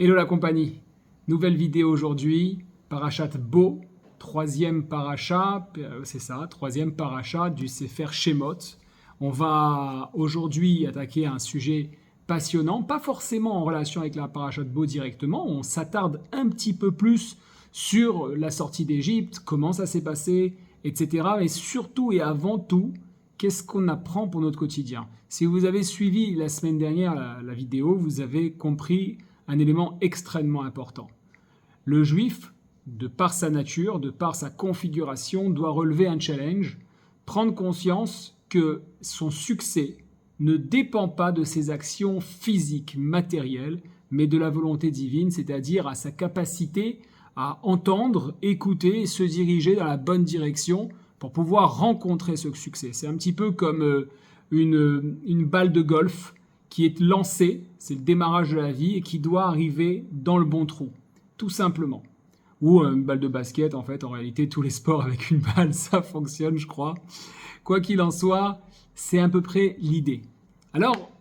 Hello la compagnie, nouvelle vidéo aujourd'hui, Parashat Bo, troisième paracha, c'est ça, troisième paracha du Sefer Shemot. On va aujourd'hui attaquer un sujet passionnant, pas forcément en relation avec la Parashat Bo directement, on s'attarde un petit peu plus sur la sortie d'Égypte, comment ça s'est passé, etc. Mais surtout et avant tout, qu'est-ce qu'on apprend pour notre quotidien? Si vous avez suivi la semaine dernière la vidéo, vous avez compris un élément extrêmement important. Le juif, de par sa nature, de par sa configuration, doit relever un challenge, prendre conscience que son succès ne dépend pas de ses actions physiques, matérielles, mais de la volonté divine, c'est-à-dire à sa capacité à entendre, écouter et se diriger dans la bonne direction pour pouvoir rencontrer ce succès. C'est un petit peu comme une balle de golf qui est lancée, c'est le démarrage de la vie, et qui doit arriver dans le bon trou, tout simplement. Ou une balle de basket, en fait, en réalité, tous les sports avec une balle, ça fonctionne, je crois. Quoi qu'il en soit, c'est à peu près l'idée. Alors,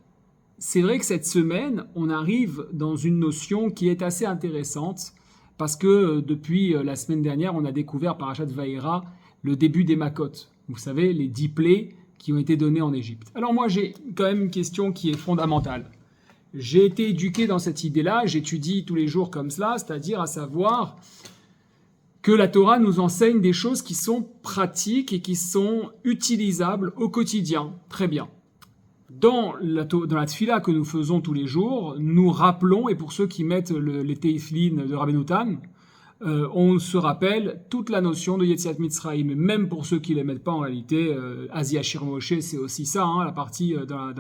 c'est vrai que cette semaine, on arrive dans une notion qui est assez intéressante, parce que depuis la semaine dernière, on a découvert Parashat Vayera, le début des Makot. Vous savez, les 10 plaies qui ont été donnés en Égypte. Alors moi, j'ai quand même une question qui est fondamentale. J'ai été éduqué dans cette idée-là, j'étudie tous les jours comme cela, c'est-à-dire à savoir que la Torah nous enseigne des choses qui sont pratiques et qui sont utilisables au quotidien. Très bien. Dans la tefila que nous faisons tous les jours, nous rappelons, et pour ceux qui mettent les teifilin de Rabbeinu Tam, on se rappelle toute la notion de Yetziat Mitzrayim, même pour ceux qui ne les mettent pas en réalité. Asi Ashir Moshe, c'est aussi ça, la partie dans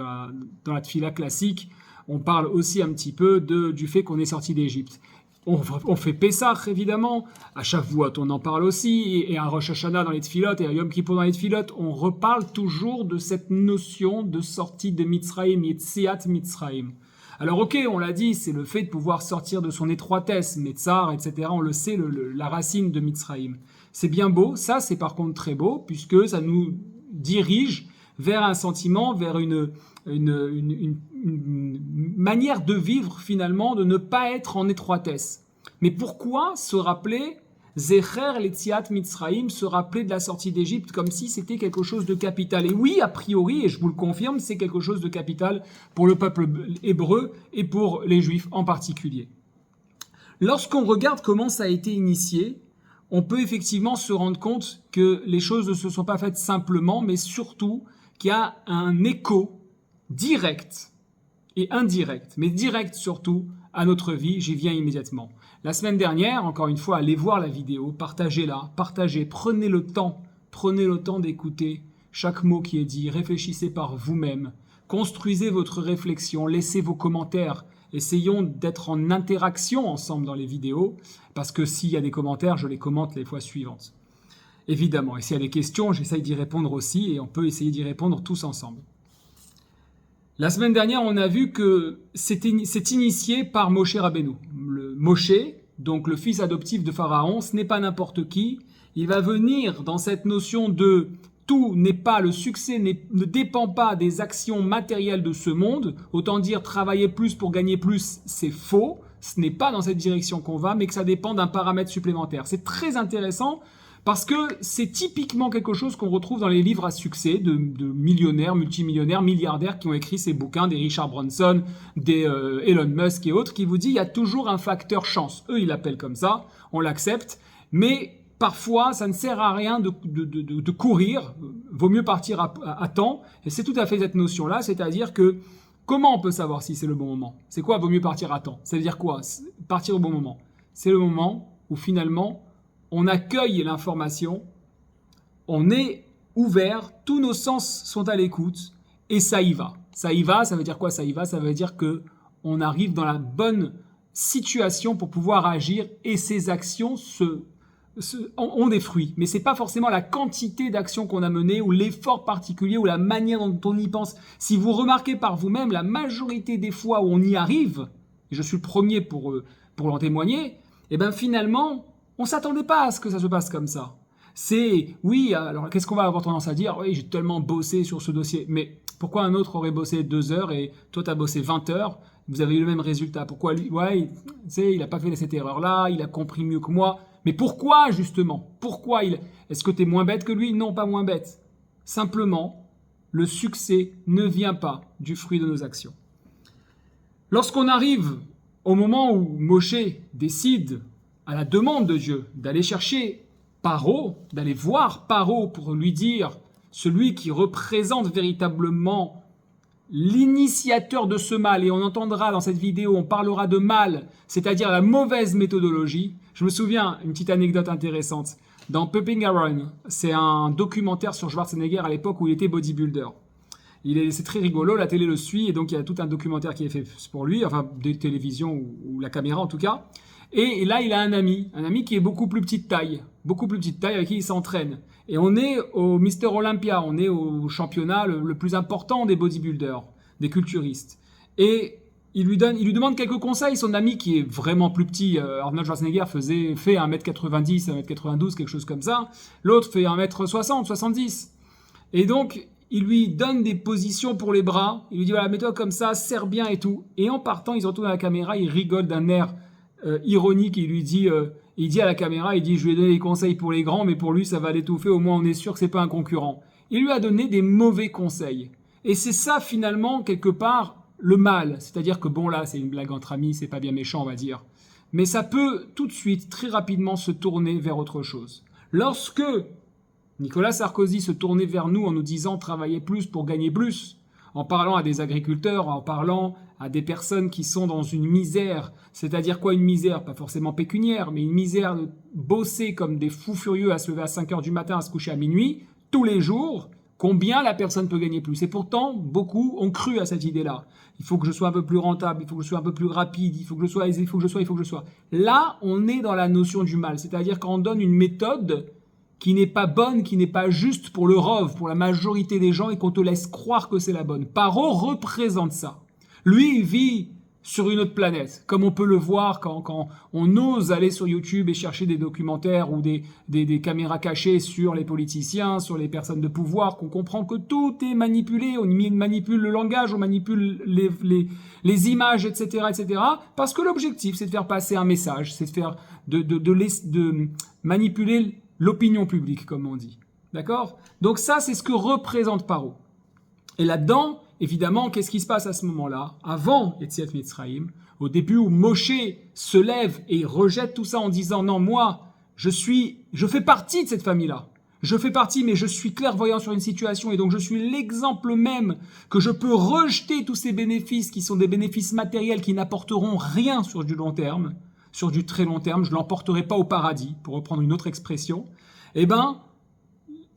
la tefila classique. On parle aussi un petit peu du fait qu'on est sorti d'Égypte. On fait Pessah, évidemment. À Shavuot, on en parle aussi. Et à Rosh Hashanah dans les tefilot et à Yom Kippour dans les tefilot, on reparle toujours de cette notion de sortie de Mitzrayim, Yetziat Mitzrayim. Alors ok, on l'a dit, c'est le fait de pouvoir sortir de son étroitesse, Metzar, etc. On le sait, la racine de Mitzrayim. C'est bien beau, ça c'est par contre très beau, puisque ça nous dirige vers un sentiment, vers une manière de vivre finalement, de ne pas être en étroitesse. Mais pourquoi se rappeler Zecher Letziat Mitzrayim, se rappeler de la sortie d'Égypte comme si c'était quelque chose de capital? Et oui, a priori, et je vous le confirme, c'est quelque chose de capital pour le peuple hébreu et pour les Juifs en particulier. Lorsqu'on regarde comment ça a été initié, on peut effectivement se rendre compte que les choses ne se sont pas faites simplement, mais surtout qu'il y a un écho direct et indirect, mais direct surtout, à notre vie. J'y viens immédiatement. La semaine dernière, encore une fois, allez voir la vidéo, partagez-la, prenez le temps d'écouter chaque mot qui est dit, réfléchissez par vous-même, construisez votre réflexion, laissez vos commentaires, essayons d'être en interaction ensemble dans les vidéos, parce que s'il y a des commentaires, je les commente les fois suivantes. Évidemment, et s'il y a des questions, j'essaye d'y répondre aussi, et on peut essayer d'y répondre tous ensemble. La semaine dernière, on a vu que c'est initié par Moshe Rabbeinu. Le Moshe, donc le fils adoptif de Pharaon, ce n'est pas n'importe qui. Il va venir dans cette notion de tout n'est pas, le succès ne dépend pas des actions matérielles de ce monde. Autant dire travailler plus pour gagner plus, c'est faux. Ce n'est pas dans cette direction qu'on va, mais que ça dépend d'un paramètre supplémentaire. C'est très intéressant. Parce que c'est typiquement quelque chose qu'on retrouve dans les livres à succès de millionnaires, multimillionnaires, milliardaires qui ont écrit ces bouquins, des Richard Branson, des Elon Musk et autres, qui vous disent il y a toujours un facteur chance. Eux, ils l'appellent comme ça, on l'accepte, mais parfois, ça ne sert à rien de courir, vaut mieux partir à temps, et c'est tout à fait cette notion-là, c'est-à-dire que comment on peut savoir si c'est le bon moment? C'est quoi vaut mieux partir à temps? Ça veut dire quoi? Partir au bon moment. C'est le moment où finalement, on accueille l'information, on est ouvert, tous nos sens sont à l'écoute, et ça y va. Ça y va, ça veut dire quoi ça y va? Ça veut dire que on arrive dans la bonne situation pour pouvoir agir, et ces actions ont des fruits. Mais c'est pas forcément la quantité d'actions qu'on a menées, ou l'effort particulier, ou la manière dont on y pense. Si vous remarquez par vous-même, la majorité des fois où on y arrive, et je suis le premier pour en témoigner, et bien finalement, on ne s'attendait pas à ce que ça se passe comme ça. C'est, oui, alors qu'est-ce qu'on va avoir tendance à dire? Oui, j'ai tellement bossé sur ce dossier. Mais Pourquoi un autre aurait bossé 2 heures et toi tu as bossé 20 heures, vous avez eu le même résultat? Pourquoi lui? Ouais, il n'a pas fait cette erreur-là, il a compris mieux que moi. Mais pourquoi justement? Est-ce que tu es moins bête que lui? Non, pas moins bête. Simplement, le succès ne vient pas du fruit de nos actions. Lorsqu'on arrive au moment où Moshe décide, à la demande de Dieu, d'aller chercher Paro, d'aller voir Paro pour lui dire, celui qui représente véritablement l'initiateur de ce mal, et on entendra dans cette vidéo, on parlera de mal, c'est-à-dire la mauvaise méthodologie. Je me souviens, une petite anecdote intéressante, dans Pumping Iron, c'est un documentaire sur Schwarzenegger à l'époque où il était bodybuilder. C'est très rigolo, la télé le suit, et donc il y a tout un documentaire qui est fait pour lui, enfin des télévisions ou la caméra en tout cas. Et là, il a un ami qui est beaucoup plus petite taille avec qui il s'entraîne. Et on est au Mister Olympia, on est au championnat le plus important des bodybuilders, des culturistes. Et il lui demande quelques conseils. Son ami qui est vraiment plus petit, Arnold Schwarzenegger fait 1m90, 1m92, quelque chose comme ça. L'autre fait 1m60, 70. Et donc, il lui donne des positions pour les bras. Il lui dit, voilà, mets-toi comme ça, serre bien et tout. Et en partant, il se retourne à la caméra, il rigole d'un air ironique. Il dit à la caméra, je lui ai donné des conseils pour les grands, mais pour lui, ça va l'étouffer. Au moins, on est sûr que c'est pas un concurrent. Il lui a donné des mauvais conseils. Et c'est ça, finalement, quelque part, le mal. C'est-à-dire que, bon, là, c'est une blague entre amis, c'est pas bien méchant, on va dire. Mais ça peut, tout de suite, très rapidement, se tourner vers autre chose. Lorsque Nicolas Sarkozy se tournait vers nous en nous disant « travaillez plus pour gagner plus », en parlant à des agriculteurs, en parlant à des personnes qui sont dans une misère, c'est-à-dire quoi une misère? Pas forcément pécuniaire, mais une misère de bosser comme des fous furieux à se lever à 5 heures du matin, à se coucher à minuit, tous les jours, combien la personne peut gagner plus? Et pourtant, beaucoup ont cru à cette idée-là. Il faut que je sois un peu plus rentable, il faut que je sois un peu plus rapide, il faut que je sois aisé, il faut que je sois. Là, on est dans la notion du mal, c'est-à-dire quand on donne une méthode qui n'est pas bonne, qui n'est pas juste pour le rov, pour la majorité des gens, et qu'on te laisse croire que c'est la bonne. Paro représente ça. Lui, il vit sur une autre planète, comme on peut le voir quand on ose aller sur YouTube et chercher des documentaires ou des caméras cachées sur les politiciens, sur les personnes de pouvoir, qu'on comprend que tout est manipulé, on manipule le langage, on manipule les images, etc., etc., parce que l'objectif, c'est de faire passer un message, c'est de manipuler l'opinion publique, comme on dit. D'accord? Donc ça, c'est ce que représente Paro. Et là-dedans, évidemment, qu'est-ce qui se passe à ce moment-là? Avant Yetziat Mitzrayim, au début où Moshe se lève et rejette tout ça en disant « Non, moi, je fais partie de cette famille-là. Je fais partie, mais je suis clairvoyant sur une situation et donc je suis l'exemple même que je peux rejeter tous ces bénéfices qui sont des bénéfices matériels qui n'apporteront rien sur du long terme. Sur du très long terme, je ne l'emporterai pas au paradis, pour reprendre une autre expression, eh bien,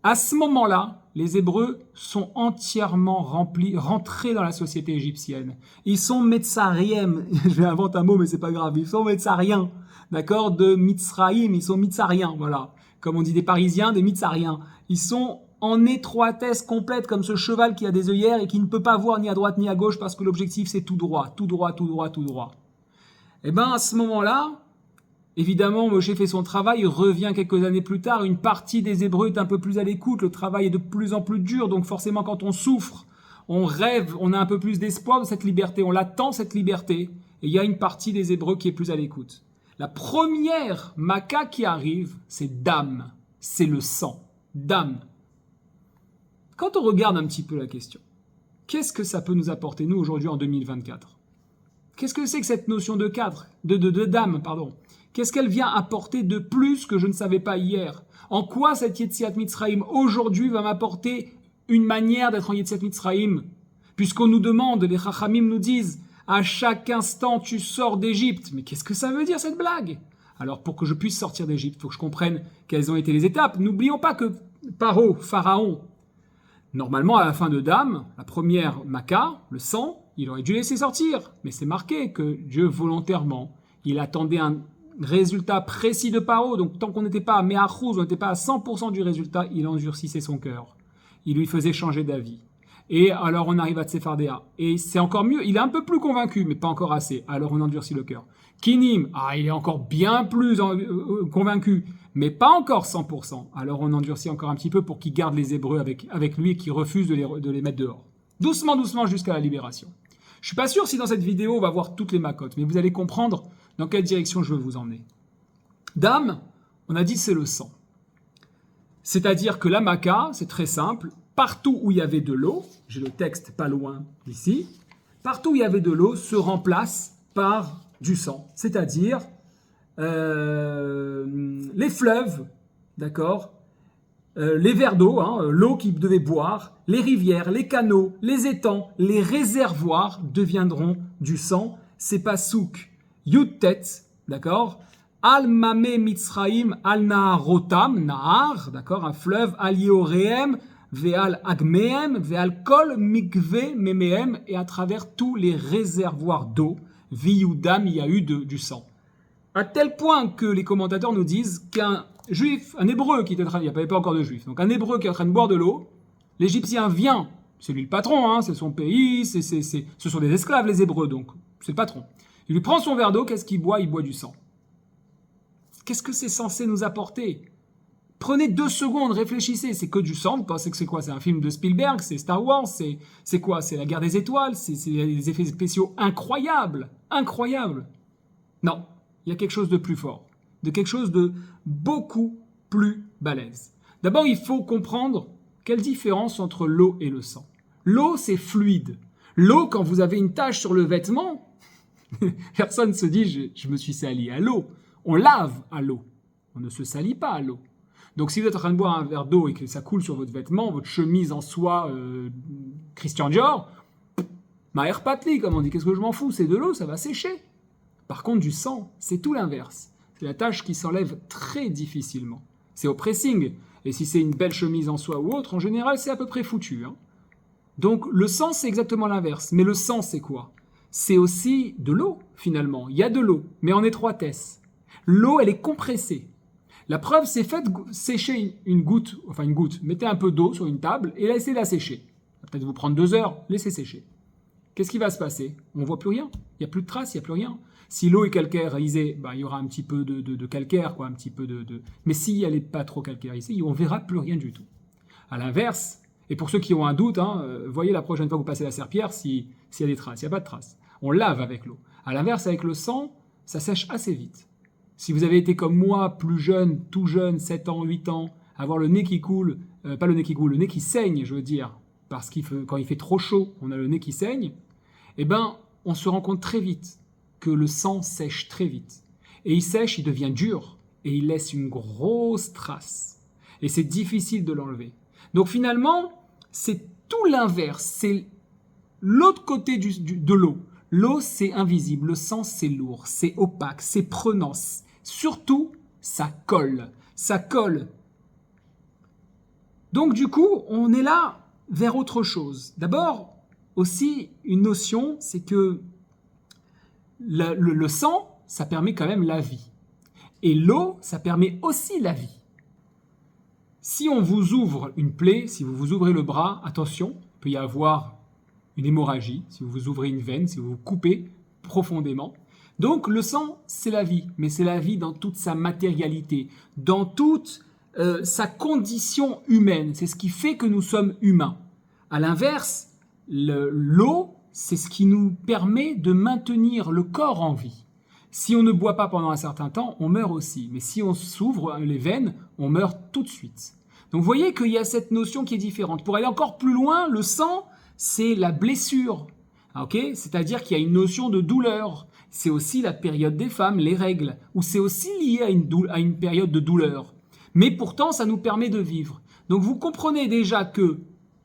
à ce moment-là, les Hébreux sont entièrement rentrés dans la société égyptienne. Ils sont Metzariem, je vais inventer un mot, mais c'est pas grave, ils sont Metzariens, d'accord, de Mitzraïm, ils sont Mitzariens, voilà, comme on dit des Parisiens, des Mitzariens. Ils sont en étroitesse complète, comme ce cheval qui a des œillères et qui ne peut pas voir ni à droite ni à gauche, parce que l'objectif c'est tout droit, tout droit, tout droit, tout droit. Eh bien, à ce moment-là, évidemment, Moshe fait son travail, il revient quelques années plus tard, une partie des Hébreux est un peu plus à l'écoute, le travail est de plus en plus dur, donc forcément quand on souffre, on rêve, on a un peu plus d'espoir de cette liberté, on l'attend cette liberté, et il y a une partie des Hébreux qui est plus à l'écoute. La première Maca qui arrive, c'est Dam, c'est le sang, Dam. Quand on regarde un petit peu la question, qu'est-ce que ça peut nous apporter, nous, aujourd'hui, en 2024 ? Qu'est-ce que c'est que cette notion de cadre, de dame, pardon? Qu'est-ce qu'elle vient apporter de plus que je ne savais pas hier? En quoi cette Yetziat Mitzrayim aujourd'hui va m'apporter une manière d'être en Yetziat Mitzrayim? Puisqu'on nous demande, les Chachamim nous disent, à chaque instant tu sors d'Égypte. Mais qu'est-ce que ça veut dire cette blague? Alors pour que je puisse sortir d'Égypte, il faut que je comprenne quelles ont été les étapes. N'oublions pas que Paro, Pharaon, normalement à la fin de Dam, la première Maca, le sang, il aurait dû laisser sortir, mais c'est marqué que Dieu volontairement, il attendait un résultat précis de Paro, donc tant qu'on n'était pas à Me'achuz, on n'était pas à 100% du résultat, il endurcissait son cœur. Il lui faisait changer d'avis. Et alors on arrive à Tsefardéa. Et c'est encore mieux, il est un peu plus convaincu, mais pas encore assez. Alors on endurcit le cœur. Kinim, il est encore bien plus convaincu, mais pas encore 100%. Alors on endurcit encore un petit peu pour qu'il garde les Hébreux avec lui et qu'il refuse de les mettre dehors. Doucement, doucement jusqu'à la libération. Je suis pas sûr si dans cette vidéo on va voir toutes les macotes, mais vous allez comprendre dans quelle direction je veux vous emmener. Dame, on a dit c'est le sang. C'est-à-dire que la maca, c'est très simple, partout où il y avait de l'eau, j'ai le texte pas loin d'ici, partout où il y avait de l'eau se remplace par du sang. C'est-à-dire les fleuves, d'accord, les vers d'eau, l'eau qu'ils devaient boire, les rivières, les canaux, les étangs, les réservoirs deviendront du sang. C'est pas souk, yudtet, d'accord, al mame mitzraim al naharotam, nahar, d'accord, un fleuve, al yeorehem, ve'al agmehem, ve'al kol mikve memehem, et à travers tous les réservoirs d'eau, viyudam, il y a eu du sang. À tel point que les commentateurs nous disent qu'un juif, un hébreu qui était en train, il n'y avait pas encore de juif, donc un hébreu qui est en train de boire de l'eau, l'Égyptien vient, c'est lui le patron, c'est son pays, ce sont des esclaves les hébreux, donc c'est le patron. Il lui prend son verre d'eau, qu'est-ce qu'il boit? Il boit du sang. Qu'est-ce que c'est censé nous apporter? Prenez 2 secondes, réfléchissez, c'est que du sang, vous pensez que c'est quoi? C'est un film de Spielberg, c'est Star Wars, c'est quoi? C'est la guerre des étoiles, c'est des effets spéciaux incroyables, incroyables. Non, il y a quelque chose de plus fort, de quelque chose de beaucoup plus balèze. D'abord, il faut comprendre quelle différence entre l'eau et le sang. L'eau, c'est fluide. L'eau, quand vous avez une tache sur le vêtement, personne ne se dit je me suis sali à l'eau. On lave à l'eau. On ne se salit pas à l'eau. Donc si vous êtes en train de boire un verre d'eau et que ça coule sur votre vêtement, votre chemise en soie Christian Dior, Maher Patli, comme on dit, qu'est-ce que je m'en fous? C'est de l'eau, ça va sécher. Par contre, du sang, c'est tout l'inverse. C'est la tâche qui s'enlève très difficilement. C'est au pressing. Et si c'est une belle chemise en soie ou autre, en général, c'est à peu près foutu. Donc le sang, c'est exactement l'inverse. Mais le sang, c'est quoi? C'est aussi de l'eau, finalement. Il y a de l'eau, mais en étroitesse. L'eau, elle est compressée. La preuve, c'est faites sécher une goutte. Mettez un peu d'eau sur une table et laissez-la sécher. Ça va peut-être vous prendre 2 heures, laissez sécher. Qu'est-ce qui va se passer? On ne voit plus rien. Il n'y a plus de traces, il n'y a plus rien. Si l'eau est calcarisée, il y aura un petit peu de calcaire, quoi, un petit peu de... Mais si elle n'est pas trop calcarisée, on ne verra plus rien du tout. À l'inverse, et pour ceux qui ont un doute, voyez la prochaine fois que vous passez la serpillière s'il y a des traces. Il n'y a pas de traces. On lave avec l'eau. À l'inverse, avec le sang, ça sèche assez vite. Si vous avez été comme moi, plus jeune, tout jeune, 7 ans, 8 ans, avoir le nez qui coule, pas le nez qui coule, le nez qui saigne, je veux dire, parce quand il fait trop chaud, on a le nez qui saigne, on se rend compte très vite que le sang sèche très vite. Et il sèche, il devient dur, et il laisse une grosse trace. Et c'est difficile de l'enlever. Donc finalement, c'est tout l'inverse, c'est l'autre côté de l'eau. L'eau, c'est invisible, le sang, c'est lourd, c'est opaque, c'est prenant. Surtout, ça colle. Ça colle. Donc du coup, on est là vers autre chose. D'abord, aussi, une notion, c'est que le sang, ça permet quand même la vie. Et l'eau, ça permet aussi la vie. Si on vous ouvre une plaie, si vous vous ouvrez le bras, attention, il peut y avoir une hémorragie, si vous vous ouvrez une veine, si vous vous coupez profondément. Donc le sang, c'est la vie, mais c'est la vie dans toute sa matérialité, dans toute sa condition humaine. C'est ce qui fait que nous sommes humains. À l'inverse, l'eau, c'est ce qui nous permet de maintenir le corps en vie. Si on ne boit pas pendant un certain temps, on meurt aussi. Mais si on s'ouvre les veines, on meurt tout de suite. Donc vous voyez qu'il y a cette notion qui est différente. Pour aller encore plus loin, le sang, c'est la blessure. Okay? C'est-à-dire qu'il y a une notion de douleur. C'est aussi la période des femmes, les règles, où c'est aussi lié à une période de douleur. Mais pourtant, ça nous permet de vivre. Donc vous comprenez déjà que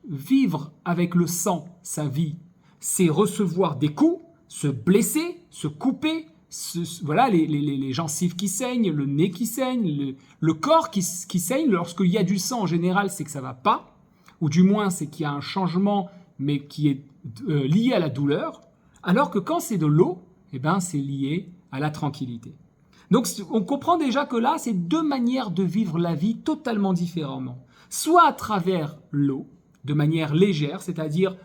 vivre avec le sang, sa vie, c'est recevoir des coups, se blesser, se couper, voilà, les gencives qui saignent, le nez qui saigne, le corps qui saigne. Lorsqu'il y a du sang, en général, c'est que ça ne va pas, ou du moins, c'est qu'il y a un changement, mais qui est lié à la douleur, alors que quand c'est de l'eau, c'est lié à la tranquillité. Donc, on comprend déjà que là, c'est 2 manières de vivre la vie totalement différemment. Soit à travers l'eau, de manière légère, c'est-à-dire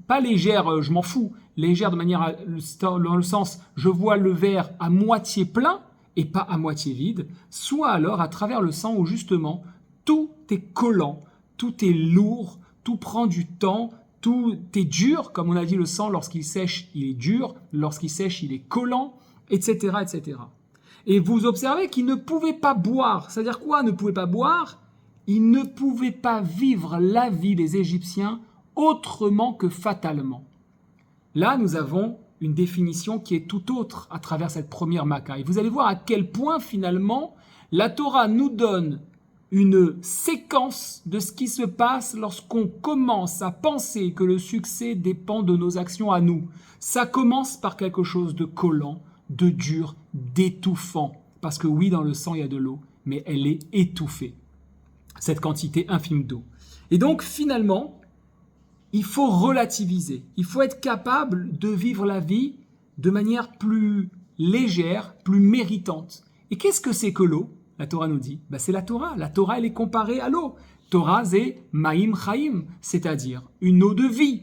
pas légère, je m'en fous, légère de manière dans le sens, je vois le verre à moitié plein et pas à moitié vide, soit alors à travers le sang où justement tout est collant, tout est lourd, tout prend du temps, tout est dur, comme on a dit, le sang, lorsqu'il sèche, il est dur, lorsqu'il sèche, il est collant, etc., etc. Et vous observez qu'il ne pouvait pas boire. C'est-à-dire quoi, ne pouvait pas boire? Ils ne pouvaient pas vivre la vie des Égyptiens autrement que fatalement. Là, nous avons une définition qui est tout autre à travers cette première Maca. Et vous allez voir à quel point, finalement, la Torah nous donne une séquence de ce qui se passe lorsqu'on commence à penser que le succès dépend de nos actions à nous. Ça commence par quelque chose de collant, de dur, d'étouffant. Parce que oui, dans le sang, il y a de l'eau, mais elle est étouffée. Cette quantité infime d'eau. Et donc, finalement, il faut relativiser. Il faut être capable de vivre la vie de manière plus légère, plus méritante. Et qu'est-ce que c'est que l'eau? La Torah nous dit, c'est la Torah. La Torah, elle est comparée à l'eau. Torah, c'est Maïm Chaim, c'est-à-dire une eau de vie.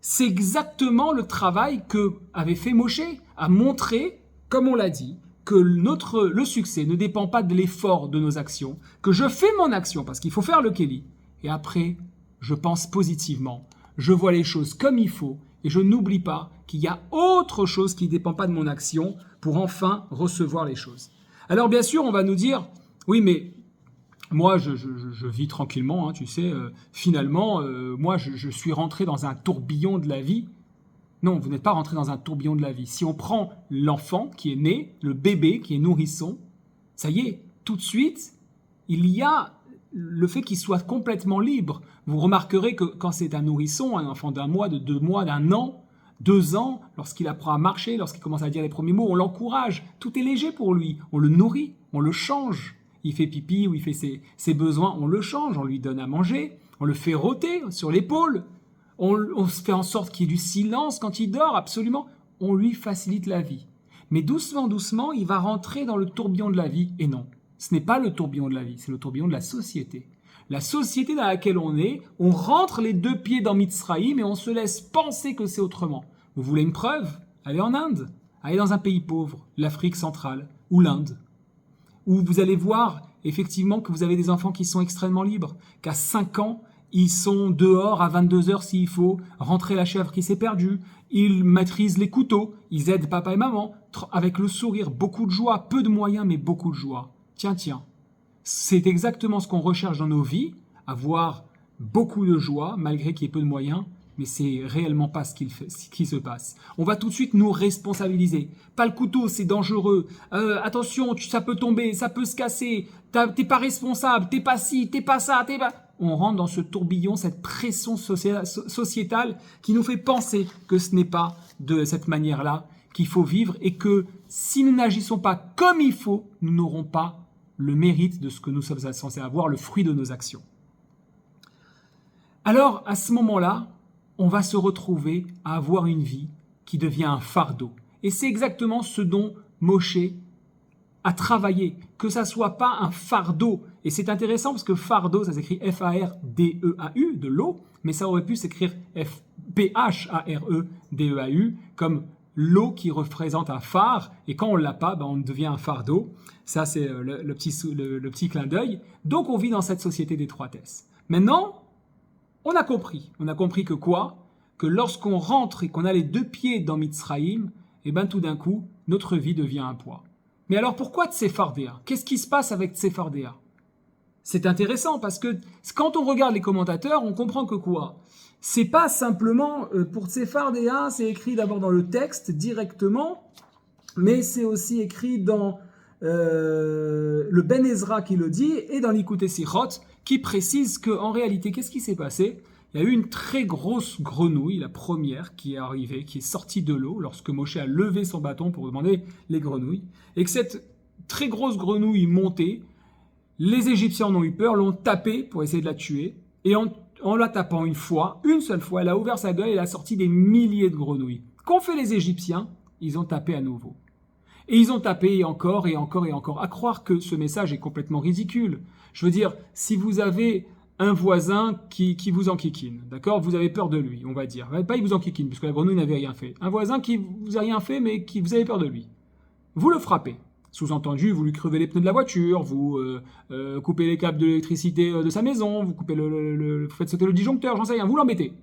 C'est exactement le travail que avait fait Moshe, à montrer, comme on l'a dit, que le succès ne dépend pas de l'effort de nos actions, que je fais mon action, parce qu'il faut faire le Kéli, et après, je pense positivement, je vois les choses comme il faut, et je n'oublie pas qu'il y a autre chose qui ne dépend pas de mon action pour enfin recevoir les choses. Alors bien sûr, on va nous dire, oui mais moi je vis tranquillement, tu sais, finalement, moi je suis rentré dans un tourbillon de la vie. Non, vous n'êtes pas rentré dans un tourbillon de la vie. Si on prend l'enfant qui est né, le bébé qui est nourrisson, ça y est, tout de suite, il y a le fait qu'il soit complètement libre. Vous remarquerez que quand c'est un nourrisson, un enfant d'un mois, de 2 mois, d'un an, 2 ans, lorsqu'il apprend à marcher, lorsqu'il commence à dire les premiers mots, on l'encourage. Tout est léger pour lui. On le nourrit, on le change. Il fait pipi ou il fait ses besoins, on le change, on lui donne à manger, on le fait rôter sur l'épaule. On se fait en sorte qu'il y ait du silence quand il dort, absolument. On lui facilite la vie. Mais doucement, doucement, il va rentrer dans le tourbillon de la vie. Et non, ce n'est pas le tourbillon de la vie, c'est le tourbillon de la société. La société dans laquelle on est, on rentre les 2 pieds dans Mitzraïm et on se laisse penser que c'est autrement. Vous voulez une preuve? Allez en Inde, allez dans un pays pauvre, l'Afrique centrale ou l'Inde, où vous allez voir effectivement que vous avez des enfants qui sont extrêmement libres, qu'à 5 ans, ils sont dehors à 22h s'il faut, rentrer la chèvre qui s'est perdue, ils maîtrisent les couteaux, ils aident papa et maman, avec le sourire, beaucoup de joie, peu de moyens mais beaucoup de joie. Tiens, c'est exactement ce qu'on recherche dans nos vies, avoir beaucoup de joie malgré qu'il y ait peu de moyens, mais c'est réellement pas ce qui se passe. On va tout de suite nous responsabiliser. Pas le couteau, c'est dangereux. Attention, ça peut tomber, ça peut se casser. T'es pas responsable, t'es pas ci, t'es pas ça, t'es pas... On rentre dans ce tourbillon, cette pression sociétale qui nous fait penser que ce n'est pas de cette manière-là qu'il faut vivre et que si nous n'agissons pas comme il faut, nous n'aurons pas le mérite de ce que nous sommes censés avoir, le fruit de nos actions. Alors, à ce moment-là, on va se retrouver à avoir une vie qui devient un fardeau. Et c'est exactement ce dont Moshe a travaillé, que ça soit pas un fardeau. Et c'est intéressant parce que fardeau, ça s'écrit F-A-R-D-E-A-U, de l'eau, mais ça aurait pu s'écrire P-H-A-R-E-D-E-A-U, comme l'eau qui représente un phare, et quand on l'a pas, on devient un fardeau. Ça, c'est le petit clin d'œil. Donc, on vit dans cette société d'étroitesse. Maintenant, on a compris. On a compris que quoi? Que lorsqu'on rentre et qu'on a les 2 pieds dans Mitzraïm, tout d'un coup, notre vie devient un poids. Mais alors, pourquoi Tsefardéa? Qu'est-ce qui se passe avec Tsefardéa? C'est intéressant parce que quand on regarde les commentateurs, on comprend que quoi? C'est pas simplement pour Tsefardéa, c'est écrit d'abord dans le texte directement, mais c'est aussi écrit dans le Ben Ezra qui le dit et dans l'Ikutei Sichot qui précise qu'en réalité, qu'est-ce qui s'est passé? Il y a eu une très grosse grenouille, la première qui est arrivée, qui est sortie de l'eau lorsque Moshe a levé son bâton pour demander les grenouilles, et que cette très grosse grenouille montée, les Égyptiens en ont eu peur, l'ont tapée pour essayer de la tuer, et en la tapant une seule fois, elle a ouvert sa gueule et elle a sorti des milliers de grenouilles. Qu'ont fait les Égyptiens? Ils ont tapé à nouveau. Et ils ont tapé encore et encore et encore. À croire que ce message est complètement ridicule. Je veux dire, si vous avez un voisin qui vous enquiquine, d'accord? Vous avez peur de lui, on va dire. Pas il vous enquiquine, puisque la grenouille n'avait rien fait. Un voisin qui vous a rien fait, mais qui vous avez peur de lui. Vous le frappez. Sous-entendu, vous lui crevez les pneus de la voiture, vous coupez les câbles de l'électricité de sa maison, vous coupez vous faites sauter le disjoncteur, j'en sais rien, vous l'embêtez.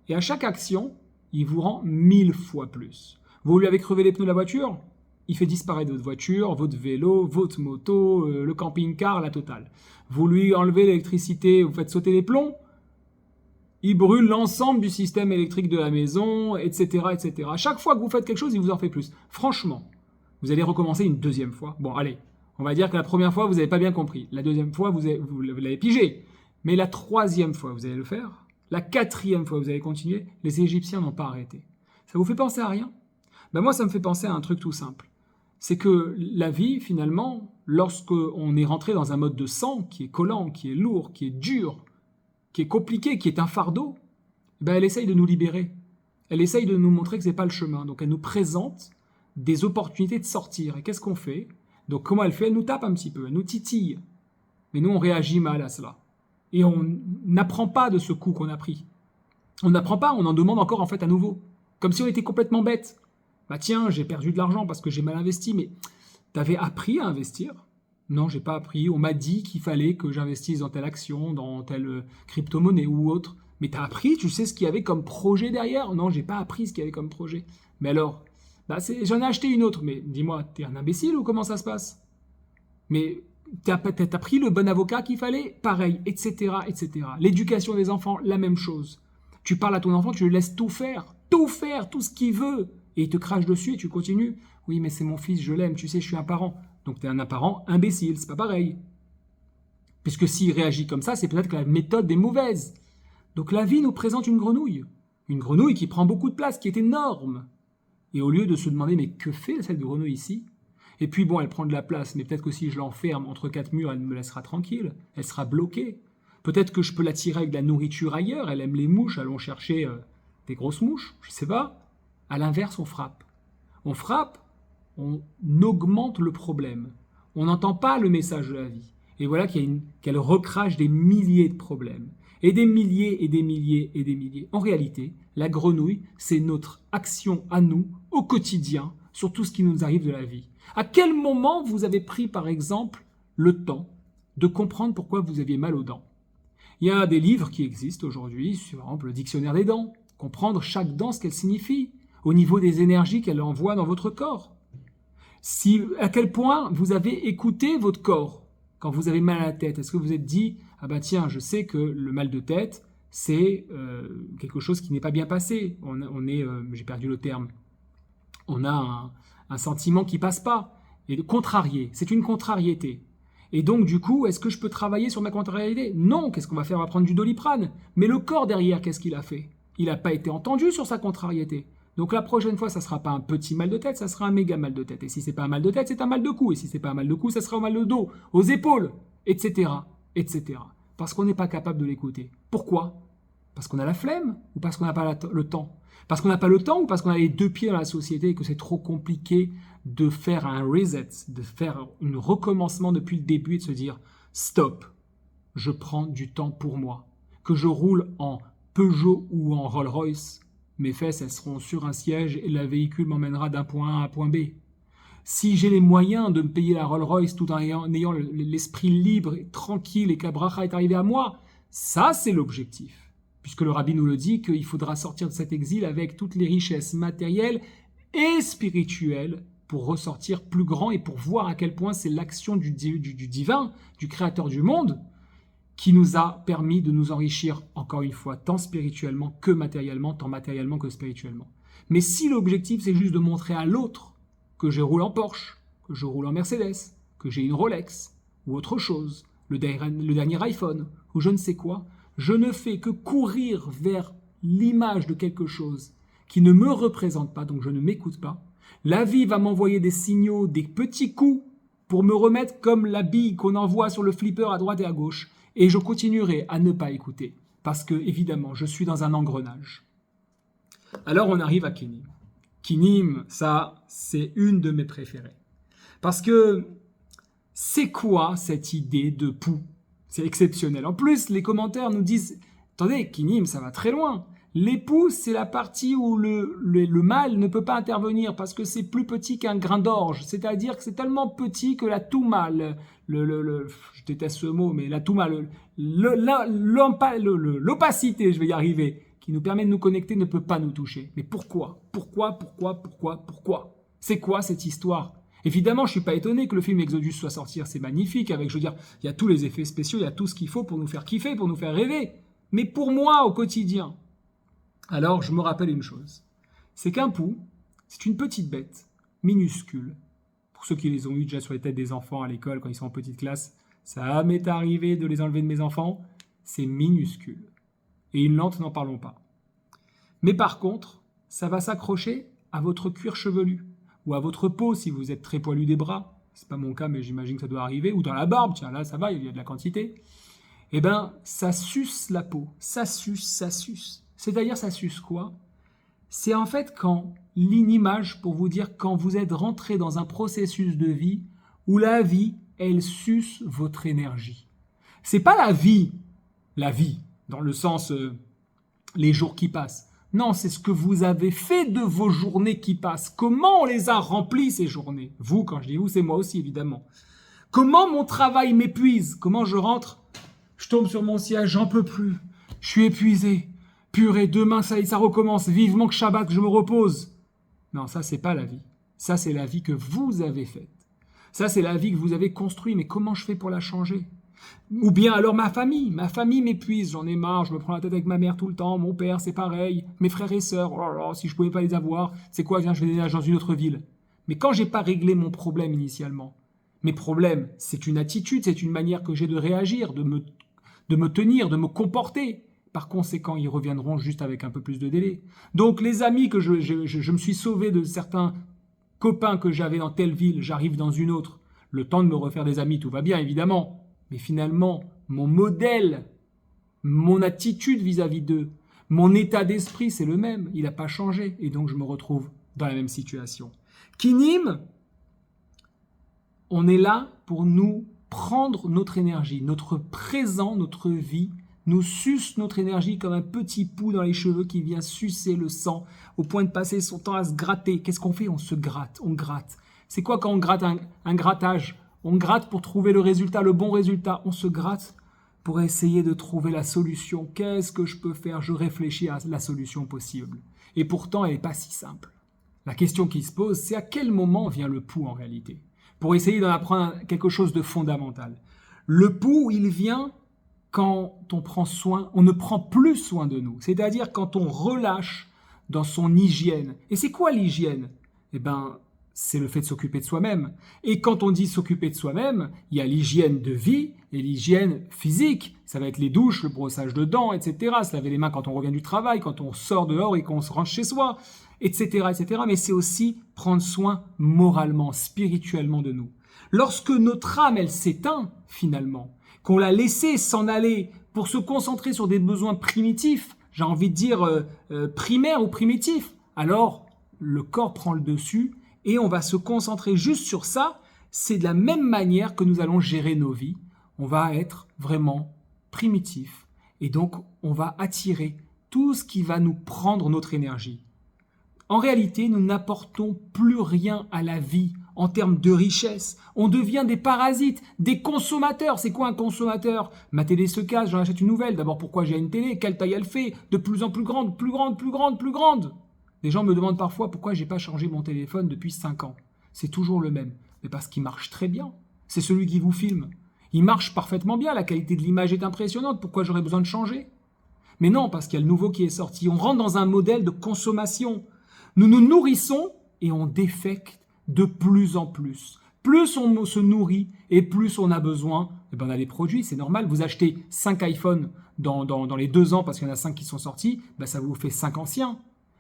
Et à chaque action, il vous rend 1000 fois plus. Vous lui avez crevé les pneus de la voiture, il fait disparaître votre voiture, votre vélo, votre moto, le camping-car, la totale. Vous lui enlevez l'électricité, vous faites sauter les plombs, il brûle l'ensemble du système électrique de la maison, etc., etc. À chaque fois que vous faites quelque chose, il vous en fait plus. Franchement, vous allez recommencer une deuxième fois. Bon, allez, on va dire que la première fois, vous n'avez pas bien compris. La deuxième fois, vous l'avez pigé. Mais la troisième fois, vous allez le faire. La quatrième fois, vous allez continuer. Les Égyptiens n'ont pas arrêté. Ça vous fait penser à rien? Ben moi, ça me fait penser à un truc tout simple. C'est que la vie, finalement, lorsqu'on est rentré dans un mode de sang qui est collant, qui est lourd, qui est dur, qui est compliqué, qui est un fardeau, ben elle essaye de nous libérer. Elle essaye de nous montrer que ce n'est pas le chemin. Donc elle nous présente des opportunités de sortir. Et qu'est-ce qu'on fait? Donc comment elle fait? Elle nous tape un petit peu, elle nous titille. Mais nous, on réagit mal à cela. Et on n'apprend pas de ce coup qu'on a pris. On n'apprend pas, on en demande encore en fait à nouveau. Comme si on était complètement bête. Bah tiens, j'ai perdu de l'argent parce que j'ai mal investi, mais t'avais appris à investir? Non, j'ai pas appris. On m'a dit qu'il fallait que j'investisse dans telle action, dans telle crypto-monnaie ou autre. Mais t'as appris, tu sais ce qu'il y avait comme projet derrière? Non, j'ai pas appris ce qu'il y avait comme projet. Mais alors, bah j'en ai acheté une autre. Mais dis-moi, t'es un imbécile ou comment ça se passe? Mais t'as pris le bon avocat qu'il fallait? Pareil, etc., etc. L'éducation des enfants, la même chose. Tu parles à ton enfant, tu le laisses tout faire, tout ce qu'il veut. Et il te crache dessus et tu continues. Oui, mais c'est mon fils, je l'aime, tu sais, je suis un parent. Donc tu es un parent imbécile, c'est pas pareil. Puisque s'il réagit comme ça, c'est peut-être que la méthode est mauvaise. Donc la vie nous présente une grenouille. Une grenouille qui prend beaucoup de place, qui est énorme. Et au lieu de se demander, mais que fait cette grenouille ici? Et puis bon, elle prend de la place, mais peut-être que si je l'enferme entre quatre murs, elle me laissera tranquille. Elle sera bloquée. Peut-être que je peux l'attirer avec de la nourriture ailleurs. Elle aime les mouches, allons chercher des grosses mouches, je sais pas. À l'inverse, on frappe. On frappe, on augmente le problème. On n'entend pas le message de la vie. Et voilà qu'elle recrache des milliers de problèmes. Et des milliers et des milliers et des milliers. En réalité, la grenouille, c'est notre action à nous, au quotidien, sur tout ce qui nous arrive de la vie. À quel moment vous avez pris, par exemple, le temps de comprendre pourquoi vous aviez mal aux dents? Il y a des livres qui existent aujourd'hui, par exemple le dictionnaire des dents. Comprendre chaque dent, ce qu'elle signifie, au niveau des énergies qu'elle envoie dans votre corps. À quel point vous avez écouté votre corps quand vous avez mal à la tête. Est-ce que vous êtes dit, ah ben tiens, je sais que le mal de tête, c'est quelque chose qui n'est pas bien passé. J'ai perdu le terme, on a un sentiment qui passe pas. Et contrarié, c'est une contrariété. Et donc du coup, est-ce que je peux travailler sur ma contrariété? Non, qu'est-ce qu'on va faire? On va prendre du Doliprane. Mais le corps derrière, qu'est-ce qu'il a fait? Il n'a pas été entendu sur sa contrariété. Donc la prochaine fois, ça ne sera pas un petit mal de tête, ça sera un méga mal de tête. Et si c'est pas un mal de tête, c'est un mal de cou. Et si c'est pas un mal de cou, ça sera un mal de dos, aux épaules, etc., etc. Parce qu'on n'est pas capable de l'écouter. Pourquoi? Parce qu'on a la flemme ou parce qu'on n'a pas le temps? Parce qu'on n'a pas le temps ou parce qu'on a les deux pieds dans la société et que c'est trop compliqué de faire un reset, de faire un recommencement depuis le début et de se dire « Stop, je prends du temps pour moi. » Que je roule en Peugeot ou en Rolls-Royce, mes fesses, elles seront sur un siège et le véhicule m'emmènera d'un point A à un point B. Si j'ai les moyens de me payer la Rolls-Royce tout en ayant l'esprit libre et tranquille et que la bracha est arrivée à moi, ça c'est l'objectif. Puisque le rabbi nous le dit qu'il faudra sortir de cet exil avec toutes les richesses matérielles et spirituelles pour ressortir plus grand et pour voir à quel point c'est l'action du divin, du créateur du monde, qui nous a permis de nous enrichir, encore une fois, tant spirituellement que matériellement, tant matériellement que spirituellement. Mais si l'objectif, c'est juste de montrer à l'autre que je roule en Porsche, que je roule en Mercedes, que j'ai une Rolex, ou autre chose, le dernier iPhone, ou je ne sais quoi, je ne fais que courir vers l'image de quelque chose qui ne me représente pas, donc je ne m'écoute pas. La vie va m'envoyer des signaux, des petits coups, pour me remettre comme la bille qu'on envoie sur le flipper à droite et à gauche. Et je continuerai à ne pas écouter, parce que, évidemment, je suis dans un engrenage. Alors on arrive à Kinim. Kinim, ça, c'est une de mes préférées. Parce que, c'est quoi cette idée de poux? C'est exceptionnel. En plus, les commentaires nous disent, attendez, Kinim, ça va très loin. L'époux, c'est la partie où le mâle ne peut pas intervenir parce que c'est plus petit qu'un grain d'orge. C'est-à-dire que c'est tellement petit que la touma, je déteste ce mot, mais la touma, l'opacité, je vais y arriver, qui nous permet de nous connecter, ne peut pas nous toucher. Mais pourquoi? Pourquoi? C'est quoi cette histoire? Évidemment, je ne suis pas étonné que le film Exodus soit sorti, c'est magnifique, avec, je veux dire, il y a tous les effets spéciaux, il y a tout ce qu'il faut pour nous faire kiffer, pour nous faire rêver. Mais pour moi, au quotidien, alors je me rappelle une chose, c'est qu'un pou, c'est une petite bête, minuscule. Pour ceux qui les ont eu déjà sur les têtes des enfants à l'école quand ils sont en petite classe, ça m'est arrivé de les enlever de mes enfants, c'est minuscule. Et une lente, n'en parlons pas. Mais par contre, ça va s'accrocher à votre cuir chevelu, ou à votre peau si vous êtes très poilu des bras, c'est pas mon cas mais j'imagine que ça doit arriver, ou dans la barbe, tiens là ça va, il y a de la quantité, eh ben ça suce la peau, ça suce. C'est-à-dire ça suce quoi? C'est en fait quand l'image pour vous dire quand vous êtes rentré dans un processus de vie où la vie, elle suce votre énergie. C'est pas la vie, dans le sens les jours qui passent. Non, c'est ce que vous avez fait de vos journées qui passent. Comment on les a remplies, ces journées? Vous, quand je dis vous, c'est moi aussi, évidemment. Comment mon travail m'épuise? Comment je rentre? Je tombe sur mon siège, j'en peux plus. Je suis épuisé. Purée, demain, ça recommence. Vivement que Shabbat, que je me repose. Non, ça, c'est pas la vie. Ça, c'est la vie que vous avez faite. Ça, c'est la vie que vous avez construite. Mais comment je fais pour la changer? Ou bien alors ma famille m'épuise, j'en ai marre, je me prends la tête avec ma mère tout le temps, mon père c'est pareil, mes frères et sœurs, oh là là, si je pouvais pas les avoir, c'est quoi, viens, je vais déménager dans une autre ville. Mais quand j'ai pas réglé mon problème initialement, mes problèmes, c'est une attitude, c'est une manière que j'ai de réagir, de me tenir, de me comporter. Par conséquent, ils reviendront juste avec un peu plus de délai. Donc les amis que je me suis sauvé de certains copains que j'avais dans telle ville, j'arrive dans une autre, le temps de me refaire des amis, tout va bien évidemment. Mais finalement, mon modèle, mon attitude vis-à-vis d'eux, mon état d'esprit, c'est le même. Il n'a pas changé. Et donc, je me retrouve dans la même situation. Kinim, on est là pour nous prendre notre énergie. Notre présent, notre vie, nous suce notre énergie comme un petit pou dans les cheveux qui vient sucer le sang au point de passer son temps à se gratter. Qu'est-ce qu'on fait? On se gratte, on gratte. C'est quoi quand on gratte un grattage? On gratte pour trouver le résultat, le bon résultat. On se gratte pour essayer de trouver la solution. Qu'est-ce que je peux faire? Je réfléchis à la solution possible. Et pourtant, elle n'est pas si simple. La question qui se pose, c'est à quel moment vient le pouls en réalité? Pour essayer d'en apprendre quelque chose de fondamental. Le pouls, il vient quand on prend soin, on ne prend plus soin de nous. C'est-à-dire quand on relâche dans son hygiène. Et c'est quoi l'hygiène? Eh bien, c'est le fait de s'occuper de soi-même. Et quand on dit s'occuper de soi-même, il y a l'hygiène de vie et l'hygiène physique. Ça va être les douches, le brossage de dents, etc. Se laver les mains quand on revient du travail, quand on sort dehors et qu'on se range chez soi, etc., etc. Mais c'est aussi prendre soin moralement, spirituellement de nous. Lorsque notre âme, elle s'éteint, finalement, qu'on l'a laissée s'en aller pour se concentrer sur des besoins primitifs, j'ai envie de dire primaires ou primitifs, alors le corps prend le dessus et on va se concentrer juste sur ça. C'est de la même manière que nous allons gérer nos vies. On va être vraiment primitif et donc on va attirer tout ce qui va nous prendre notre énergie. En réalité, nous n'apportons plus rien à la vie en termes de richesse. On devient des parasites, des consommateurs. C'est quoi un consommateur? Ma télé se casse, j'en achète une nouvelle. D'abord, pourquoi j'ai une télé? Quelle taille elle fait? De plus en plus grande, plus grande, plus grande, plus grande. Les gens me demandent parfois pourquoi j'ai pas changé mon téléphone depuis 5 ans. C'est toujours le même. Mais parce qu'il marche très bien. C'est celui qui vous filme. Il marche parfaitement bien, la qualité de l'image est impressionnante. Pourquoi j'aurais besoin de changer? Mais non, parce qu'il y a le nouveau qui est sorti. On rentre dans un modèle de consommation. Nous nous nourrissons et on défecte de plus en plus. Plus on se nourrit et plus on a besoin, on a les produits, c'est normal. Vous achetez 5 iPhones dans les 2 ans parce qu'il y en a 5 qui sont sortis, ça vous fait 5 anciens.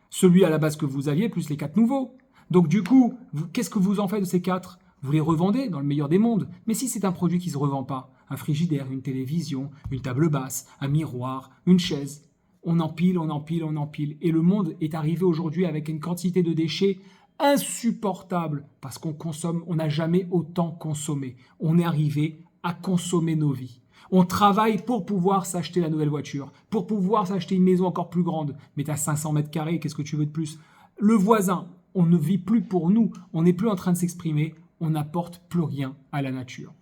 Celui à la base que vous aviez, plus les 4 nouveaux. Donc du coup, qu'est-ce que vous en faites de ces 4? Vous les revendez dans le meilleur des mondes. Mais si c'est un produit qui ne se revend pas, un frigidaire, une télévision, une table basse, un miroir, une chaise, on empile, on empile, on empile. Et le monde est arrivé aujourd'hui avec une quantité de déchets insupportable parce qu'on consomme, on n'a jamais autant consommé. On est arrivé à consommer nos vies. On travaille pour pouvoir s'acheter la nouvelle voiture, pour pouvoir s'acheter une maison encore plus grande. Mais tu as 500 mètres carrés, qu'est-ce que tu veux de plus? Le voisin, on ne vit plus pour nous, on n'est plus en train de s'exprimer, on n'apporte plus rien à la nature.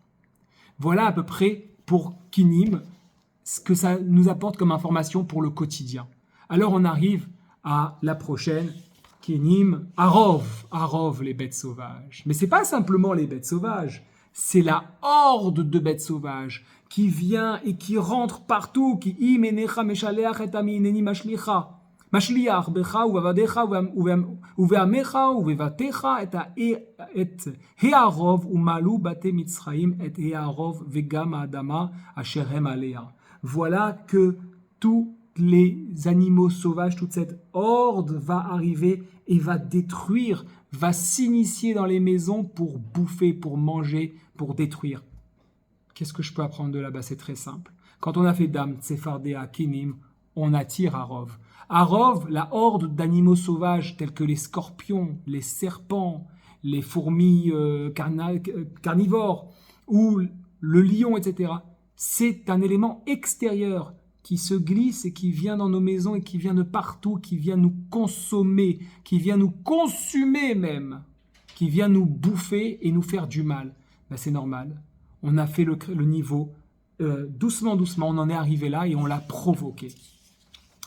Voilà à peu près pour Kinim ce que ça nous apporte comme information pour le quotidien. Alors on arrive à la prochaine, Kenim, Arov, les bêtes sauvages. Mais c'est pas simplement les bêtes sauvages, c'est la horde de bêtes sauvages qui vient et qui rentre partout, qui imenecha meshaleach et amineni mashlicha. Mashliach becha uvavadecha uveamecha uvevatecha et hearov umalu bate mitzraim et hearov vegam adama asherhem alea. Voilà que tous les animaux sauvages, toute cette horde va arriver et va détruire, va s'initier dans les maisons pour bouffer, pour manger, pour détruire. Qu'est-ce que je peux apprendre de là-bas? C'est très simple. Quand on a fait Dam, Tsefardéa, Kenim, on attire Arov. Arov, la horde d'animaux sauvages tels que les scorpions, les serpents, les fourmis carnivores ou le lion, etc. C'est un élément extérieur qui se glisse et qui vient dans nos maisons et qui vient de partout, qui vient nous consommer, qui vient nous consumer même, qui vient nous bouffer et nous faire du mal. Ben, c'est normal. On a fait le niveau doucement, on en est arrivé là et on l'a provoqué.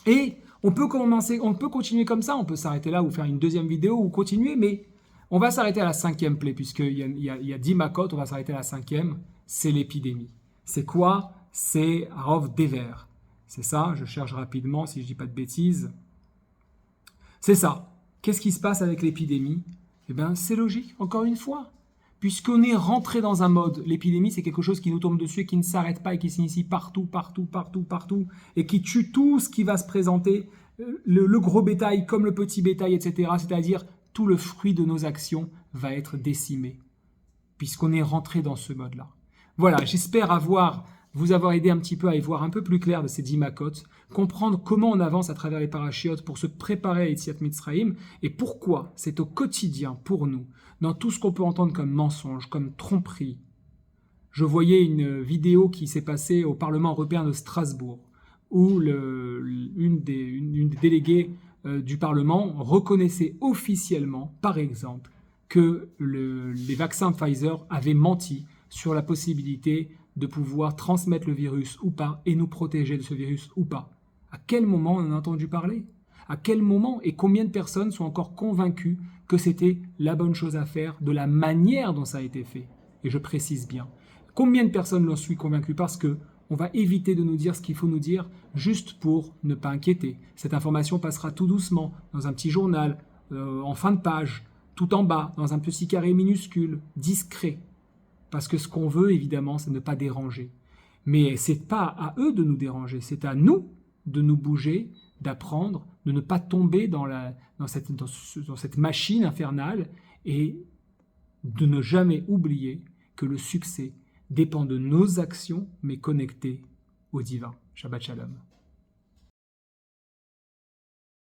Et on peut continuer comme ça, on peut s'arrêter là ou faire une deuxième vidéo ou continuer, mais on va s'arrêter à la 5e plaie, puisqu'il y a 10 macotes, on va s'arrêter à la 5e, c'est l'épidémie. C'est quoi? C'est Arov Dever. C'est ça, je cherche rapidement si je ne dis pas de bêtises. C'est ça. Qu'est-ce qui se passe avec l'épidémie? Eh bien, c'est logique, encore une fois. Puisqu'on est rentré dans un mode, l'épidémie, c'est quelque chose qui nous tombe dessus et qui ne s'arrête pas et qui s'initie partout, et qui tue tout ce qui va se présenter, le gros bétail comme le petit bétail, etc. C'est-à-dire, tout le fruit de nos actions va être décimé, puisqu'on est rentré dans ce mode-là. Voilà, j'espère vous avoir aidé un petit peu à y voir un peu plus clair de ces 10 macotes, comprendre comment on avance à travers les parachiotes pour se préparer à Yetziat Mitzrayim et pourquoi c'est au quotidien pour nous, dans tout ce qu'on peut entendre comme mensonge, comme tromperie. Je voyais une vidéo qui s'est passée au Parlement européen de Strasbourg, où une des déléguées du Parlement reconnaissait officiellement, par exemple, que les vaccins Pfizer avaient menti sur la possibilité de pouvoir transmettre le virus ou pas et nous protéger de ce virus ou pas. À quel moment on en a entendu parler? À quel moment et combien de personnes sont encore convaincues que c'était la bonne chose à faire de la manière dont ça a été fait? Et je précise bien. Combien de personnes l'en sont convaincues? Parce que on va éviter de nous dire ce qu'il faut nous dire juste pour ne pas inquiéter. Cette information passera tout doucement dans un petit journal, en fin de page, tout en bas, dans un petit carré minuscule, discret. Parce que ce qu'on veut, évidemment, c'est ne pas déranger. Mais ce n'est pas à eux de nous déranger, c'est à nous de nous bouger, d'apprendre, de ne pas tomber dans cette machine infernale et de ne jamais oublier que le succès dépend de nos actions, mais connectées au divin. Shabbat Shalom.